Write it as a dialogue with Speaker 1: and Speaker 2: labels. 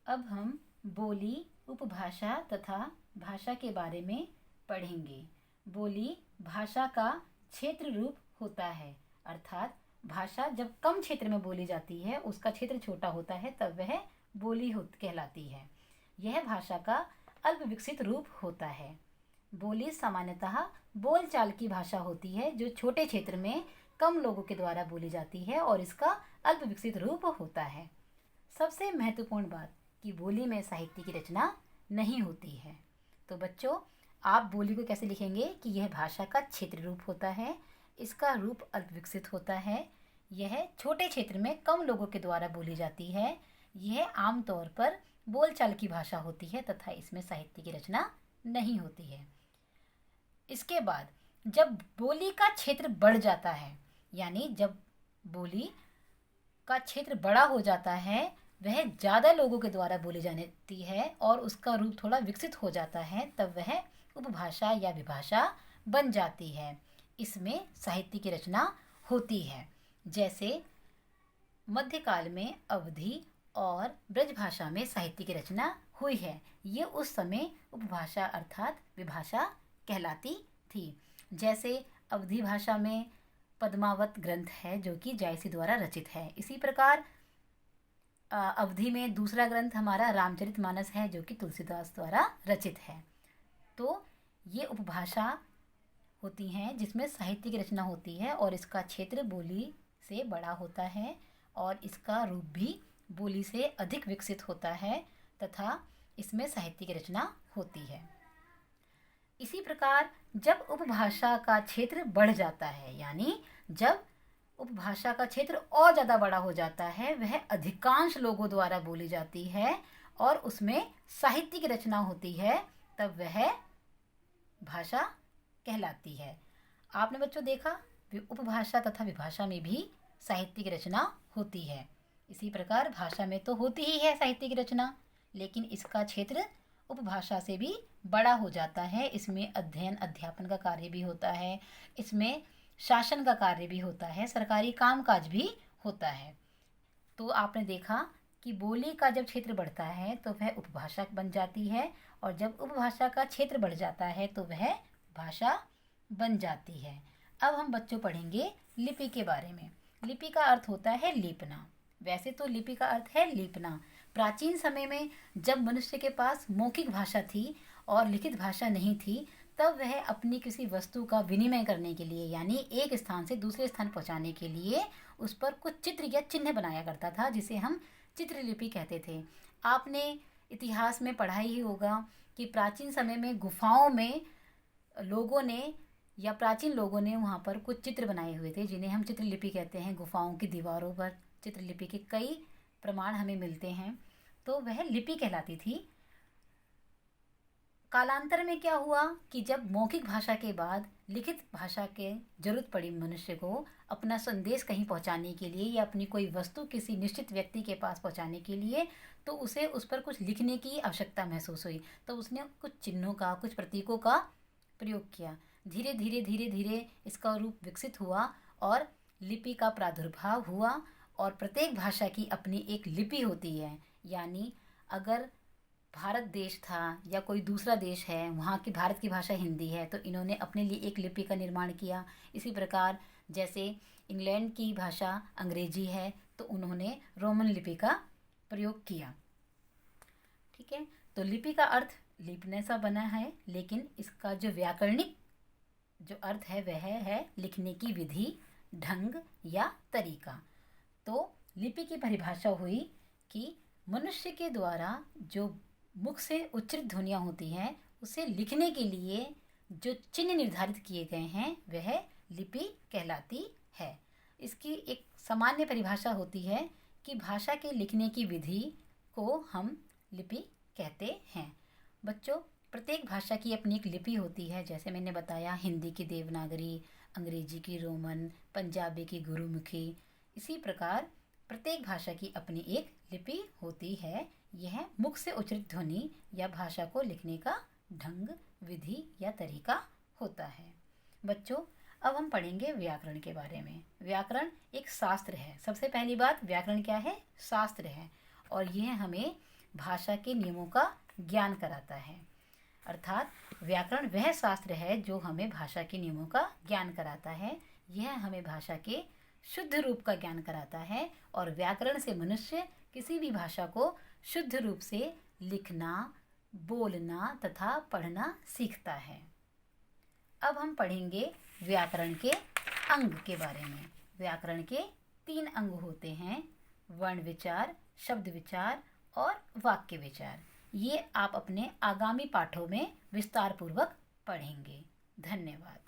Speaker 1: अब हम बोली, उपभाषा तथा भाषा के बारे में पढ़ेंगे। बोली भाषा का क्षेत्र रूप होता है, अर्थात भाषा जब कम क्षेत्र में बोली जाती है, उसका क्षेत्र छोटा होता है, तब वह बोली कहलाती है। यह भाषा का अल्प विकसित रूप होता है। बोली सामान्यतः बोलचाल की भाषा होती है जो छोटे क्षेत्र में कम लोगों के द्वारा बोली जाती है और इसका अल्प विकसित रूप होता है। सबसे महत्वपूर्ण बात कि बोली में साहित्य की रचना नहीं होती है। तो बच्चों, आप बोली को कैसे लिखेंगे कि यह भाषा का क्षेत्र रूप होता है, इसका रूप अल्प विकसित होता है, यह छोटे क्षेत्र में कम लोगों के द्वारा बोली जाती है, यह आमतौर पर बोलचाल की भाषा होती है तथा इसमें साहित्य की रचना नहीं होती है। इसके बाद जब बोली का क्षेत्र बढ़ जाता है, यानी जब बोली का क्षेत्र बड़ा हो जाता है, वह ज़्यादा लोगों के द्वारा बोली जाती है और उसका रूप थोड़ा विकसित हो जाता है, तब वह उपभाषा या विभाषा बन जाती है। इसमें साहित्य की रचना होती है। जैसे मध्यकाल में अवधी और ब्रजभाषा में साहित्य की रचना हुई है। ये उस समय उपभाषा अर्थात विभाषा कहलाती थी। जैसे अवधी भाषा में पद्मावत ग्रंथ है जो कि जायसी द्वारा रचित है। इसी प्रकार अवधी में दूसरा ग्रंथ हमारा रामचरितमानस है जो कि तुलसीदास द्वारा रचित है। तो ये उपभाषा होती हैं जिसमें साहित्य की रचना होती है और इसका क्षेत्र बोली से बड़ा होता है और इसका रूप भी बोली से अधिक विकसित होता है तथा इसमें साहित्य की रचना होती है। इसी प्रकार जब उपभाषा का क्षेत्र बढ़ जाता है, यानी जब उपभाषा का क्षेत्र और ज़्यादा बड़ा हो जाता है, वह अधिकांश लोगों द्वारा बोली जाती है और उसमें साहित्य की रचना होती है, तब वह भाषा कहलाती है। आपने बच्चों देखा उपभाषा तथा विभाषा में भी साहित्य की रचना होती है। इसी प्रकार भाषा में तो होती ही है साहित्य की रचना, लेकिन इसका क्षेत्र उपभाषा से भी बड़ा हो जाता है। इसमें अध्ययन अध्यापन का कार्य भी होता है, इसमें शासन का कार्य भी होता है, सरकारी कामकाज भी होता है। तो आपने देखा कि बोली का जब क्षेत्र बढ़ता है तो वह उपभाषा बन जाती है और जब उपभाषा का क्षेत्र बढ़ जाता है तो वह भाषा बन जाती है। अब हम बच्चों पढ़ेंगे लिपि के बारे में। लिपि का अर्थ होता है लीपना। वैसे तो लिपि का अर्थ है लीपना। प्राचीन समय में जब मनुष्य के पास मौखिक भाषा थी और लिखित भाषा नहीं थी, तब वह अपनी किसी वस्तु का विनिमय करने के लिए, यानी एक स्थान से दूसरे स्थान पहुंचाने के लिए उस पर कुछ चित्र या चिन्ह बनाया करता था, जिसे हम चित्रलिपि कहते थे। आपने इतिहास में पढ़ा ही होगा कि प्राचीन समय में गुफाओं में लोगों ने या प्राचीन लोगों ने वहाँ पर कुछ चित्र बनाए हुए थे जिन्हें हम चित्रलिपि कहते हैं। गुफाओं की दीवारों पर चित्रलिपि के कई प्रमाण हमें मिलते हैं, तो वह लिपि कहलाती थी। कालांतर में क्या हुआ कि जब मौखिक भाषा के बाद लिखित भाषा के जरूरत पड़ी मनुष्य को अपना संदेश कहीं पहुंचाने के लिए या अपनी कोई वस्तु किसी निश्चित व्यक्ति के पास पहुंचाने के लिए, तो उसे उस पर कुछ लिखने की आवश्यकता महसूस हुई। तो उसने कुछ चिन्हों का, कुछ प्रतीकों का प्रयोग किया। धीरे धीरे धीरे धीरे इसका रूप विकसित हुआ और लिपि का प्रादुर्भाव हुआ और प्रत्येक भाषा की अपनी एक लिपि होती है। यानी अगर भारत देश था या कोई दूसरा देश है, वहाँ की भारत की भाषा हिंदी है, तो इन्होंने अपने लिए एक लिपि का निर्माण किया। इसी प्रकार जैसे इंग्लैंड की भाषा अंग्रेजी है तो उन्होंने रोमन लिपि का प्रयोग किया। ठीक है, तो लिपि का अर्थ लिपने सा बना है, लेकिन इसका जो व्याकरणिक जो अर्थ है वह है लिखने की विधि, ढंग या तरीका। तो लिपि की परिभाषा हुई कि मनुष्य के द्वारा जो मुख से उच्चरित ध्वनियाँ होती हैं उसे लिखने के लिए जो चिन्ह निर्धारित किए गए हैं वह लिपि कहलाती है। इसकी एक सामान्य परिभाषा होती है कि भाषा के लिखने की विधि को हम लिपि कहते हैं। बच्चों, प्रत्येक भाषा की अपनी एक लिपि होती है। जैसे मैंने बताया, हिंदी की देवनागरी, अंग्रेजी की रोमन, पंजाबी की गुरुमुखी। इसी प्रकार प्रत्येक भाषा की अपनी एक लिपि होती है। यह मुख से उच्चरित ध्वनि या भाषा को लिखने का ढंग, विधि या तरीका होता है। बच्चों, अब हम पढ़ेंगे व्याकरण के बारे में। व्याकरण एक शास्त्र है। सबसे पहली बात, व्याकरण क्या है? शास्त्र है और यह हमें भाषा के नियमों का ज्ञान कराता है। अर्थात व्याकरण वह शास्त्र है जो हमें भाषा के नियमों का ज्ञान कराता है। यह हमें भाषा के शुद्ध रूप का ज्ञान कराता है और व्याकरण से मनुष्य किसी भी भाषा को शुद्ध रूप से लिखना, बोलना तथा पढ़ना सीखता है। अब हम पढ़ेंगे व्याकरण के अंग के बारे में। व्याकरण के 3 अंग होते हैं, वर्ण विचार, शब्द विचार और वाक्य विचार। ये आप अपने आगामी पाठों में विस्तार पूर्वक पढ़ेंगे। धन्यवाद।